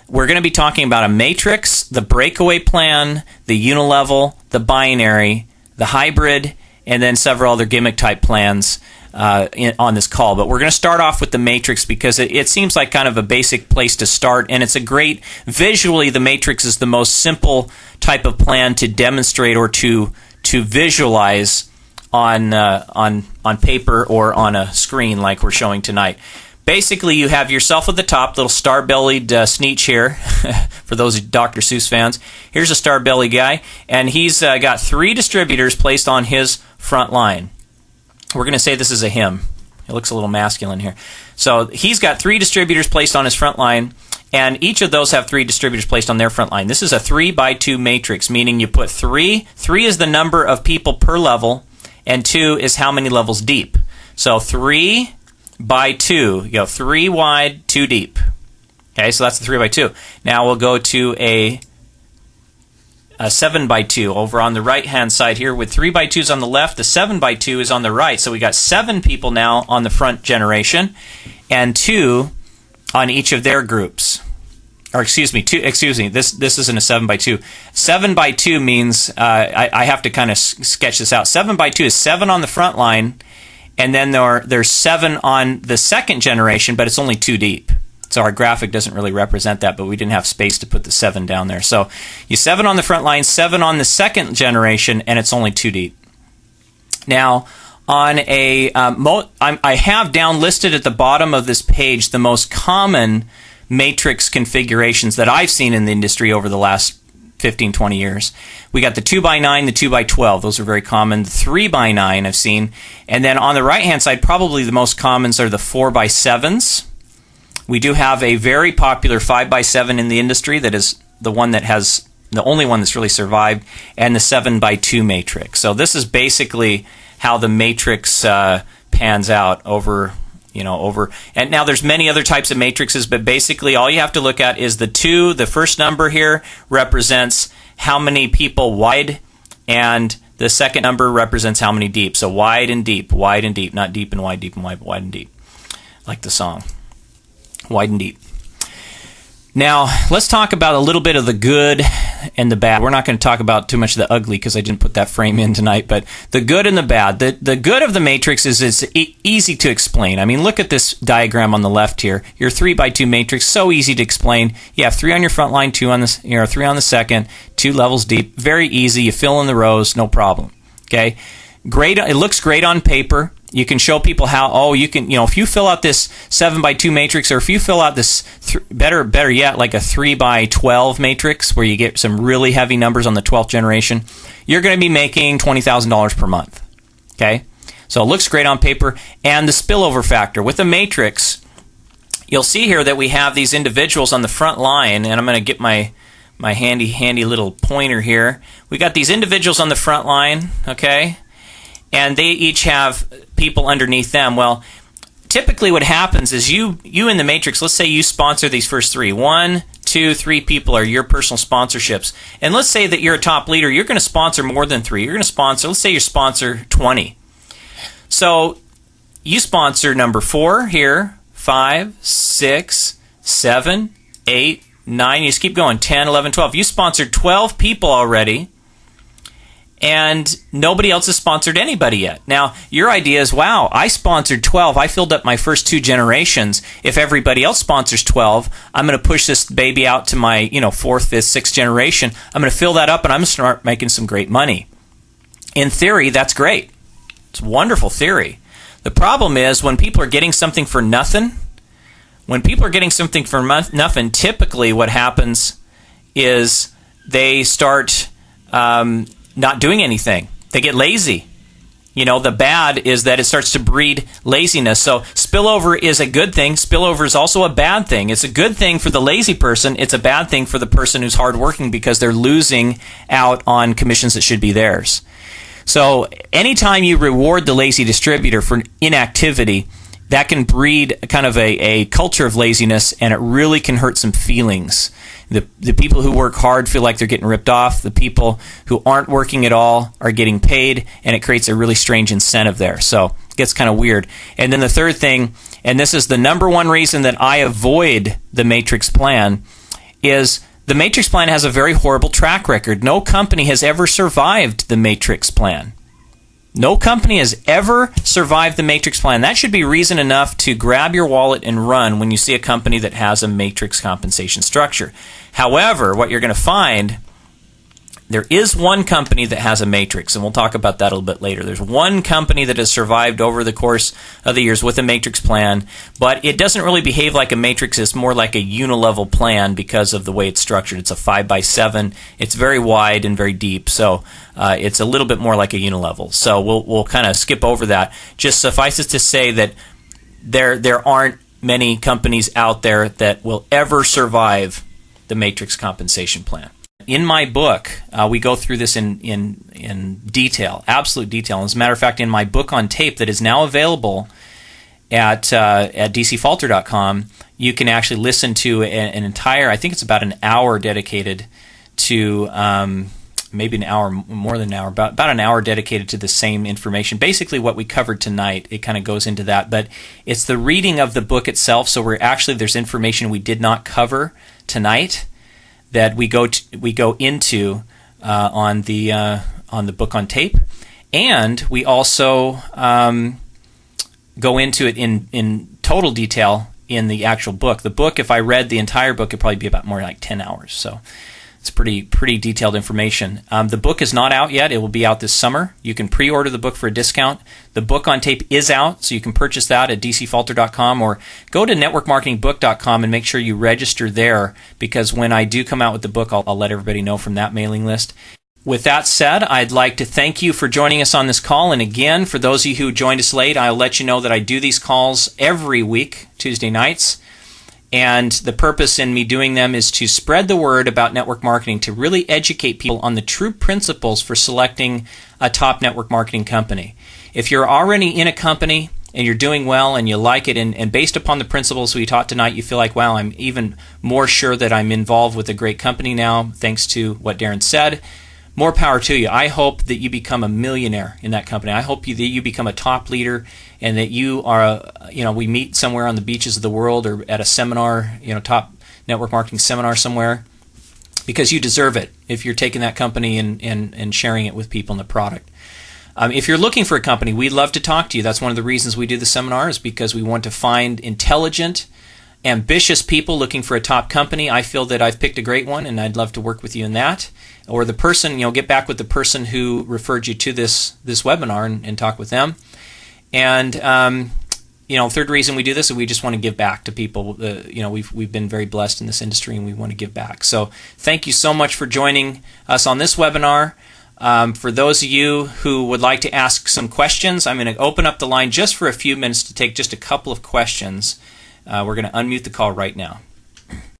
we're going to be talking about a matrix, the breakaway plan, the unilevel, the binary, the hybrid, and then several other gimmick type plans on this call. But we're going to start off with the matrix because it seems like kind of a basic place to start, and it's a great, visually the matrix is the most simple type of plan to demonstrate or to visualize on paper or on a screen like we're showing tonight. Basically, you have yourself at the top, little star-bellied Sneetch here, for those Dr. Seuss fans. Here's a star-bellied guy, and he's got 3 distributors placed on his front line. We're going to say this is a him. It looks a little masculine here. So he's got 3 distributors placed on his front line, and each of those have 3 distributors placed on their front line. This is a 3x2 matrix, meaning you put 3. 3 is the number of people per level, and 2 is how many levels deep. So 3 by 2, you go 3 wide, 2 deep. Okay, so that's the 3 by 2. Now we'll go to a 7 by 2 over on the right hand side here with 3 by 2s on the left. The 7 by 2 is on the right. So we got 7 people now on the front generation and 2 on each of their groups. Or excuse me, this isn't a 7 by 2. 7 by 2 means I have to kind of sketch this out. 7 by 2 is 7 on the front line, and then there's 7 on the second generation, but it's only 2 deep. So our graphic doesn't really represent that, but we didn't have space to put the 7 down there. So you 7 on the front line, 7 on the second generation, and it's only 2 deep. Now, on a I have down listed at the bottom of this page the most common matrix configurations that I've seen in the industry over the last 15, 20 years. We got the 2x9, the 2x12. Those are very common. The 3x9 I've seen. And then on the right-hand side, probably the most commons are the 4x7s. We do have a very popular 5x7 in the industry that is the one that has, the only one that's really survived, and the 7x2 matrix. So this is basically how the matrix pans out over, and now there's many other types of matrices, but basically all you have to look at is the 2. The first number here represents how many people wide, and the second number represents how many deep. So wide and deep, not deep and wide, deep and wide, but wide and deep, like the song. Wide and deep. Now, let's talk about a little bit of the good and the bad. We're not going to talk about too much of the ugly because I didn't put that frame in tonight, but the good and the bad. The good of the matrix is it's easy to explain. I mean, look at this diagram on the left here. Your 3x2 matrix, so easy to explain. You have 3 on your front line, 2 on the, 3 on the second, 2 levels deep. Very easy. You fill in the rows, no problem. Okay? Great. It looks great on paper. You can show people how, you can, if you fill out this 7x2 matrix, or if you fill out this, better yet, like a 3x12 matrix, where you get some really heavy numbers on the 12th generation, you're going to be making $20,000 per month. Okay? So it looks great on paper. And the spillover factor. With a matrix, you'll see here that we have these individuals on the front line, and I'm going to get my handy little pointer here. We got these individuals on the front line, okay? And they each have people underneath them. Well, typically what happens is you in the matrix, let's say you sponsor these first 3. 1, 2, 3 people are your personal sponsorships. And let's say that you're a top leader. You're going to sponsor more than 3. You're going to sponsor, let's say you sponsor 20. So you sponsor number 4 here, 5, 6, 7, 8, 9. You just keep going, 10, 11, 12. You sponsored 12 people already. And nobody else has sponsored anybody yet. Now, your idea is, wow, I sponsored 12. I filled up my first 2 generations. If everybody else sponsors 12, I'm going to push this baby out to my 4th, 5th, 6th generation. I'm going to fill that up, and I'm going to start making some great money. In theory, that's great. It's wonderful theory. The problem is when people are getting something for nothing, typically what happens is they start not doing anything. They get lazy. The bad is that it starts to breed laziness. So spillover is a good thing. Spillover is also a bad thing. It's a good thing for the lazy person. It's a bad thing for the person who's hardworking because they're losing out on commissions that should be theirs. So anytime you reward the lazy distributor for inactivity, that can breed kind of a culture of laziness, and it really can hurt some feelings. The people who work hard feel like they're getting ripped off. The people who aren't working at all are getting paid, and it creates a really strange incentive there. So it gets kind of weird. And then the third thing, and this is the number one reason that I avoid the matrix plan, is the matrix plan has a very horrible track record. No company has ever survived the matrix plan. No company has ever survived the matrix plan. That should be reason enough to grab your wallet and run when you see a company that has a matrix compensation structure. However, what you're going to find, there is one company that has a matrix, and we'll talk about that a little bit later. There's one company that has survived over the course of the years with a matrix plan, but it doesn't really behave like a matrix. It's more like a unilevel plan because of the way it's structured. It's a 5x7. It's very wide and very deep, so it's a little bit more like a unilevel. So we'll kind of skip over that. Just suffices to say that there aren't many companies out there that will ever survive the matrix compensation plan. In my book, we go through this in detail, absolute detail. As a matter of fact, in my book on tape that is now available at dcfalter.com, you can actually listen to an entire, I think it's about an hour dedicated to, maybe an hour, more than an hour, about an hour dedicated to the same information. Basically what we covered tonight, it kind of goes into that, but it's the reading of the book itself, so there's information we did not cover tonight that we go into on the book on tape, and we also go into it in total detail in the actual book. The book, if I read the entire book, it'd probably be about more like 10 hours. So it's pretty detailed information. The book is not out yet. It will be out this summer. You can pre-order the book for a discount. The book on tape is out, so you can purchase that at dcfalter.com or go to networkmarketingbook.com and make sure you register there, because when I do come out with the book, I'll let everybody know from that mailing list. With that said, I'd like to thank you for joining us on this call. And again, for those of you who joined us late, I'll let you know that I do these calls every week, Tuesday nights. And the purpose in me doing them is to spread the word about network marketing, to really educate people on the true principles for selecting a top network marketing company. If you're already in a company and you're doing well and you like it, and based upon the principles we taught tonight, you feel like, wow, I'm even more sure that I'm involved with a great company now, thanks to what Darren said, more power to you. I hope that you become a millionaire in that company. I hope that you become a top leader, and that you are, we meet somewhere on the beaches of the world or at a seminar, top network marketing seminar somewhere, because you deserve it if you're taking that company and sharing it with people in the product. If you're looking for a company, we'd love to talk to you. That's one of the reasons we do the seminar, is because we want to find intelligent, ambitious people looking for a top company. I feel that I've picked a great one, and I'd love to work with you in that. Or the person, get back with the person who referred you to this webinar and talk with them. And third reason we do this is we just want to give back to people. We've been very blessed in this industry, and we want to give back. So thank you so much for joining us on this webinar. For those of you who would like to ask some questions, I'm going to open up the line just for a few minutes to take just a couple of questions. We're going to unmute the call right now.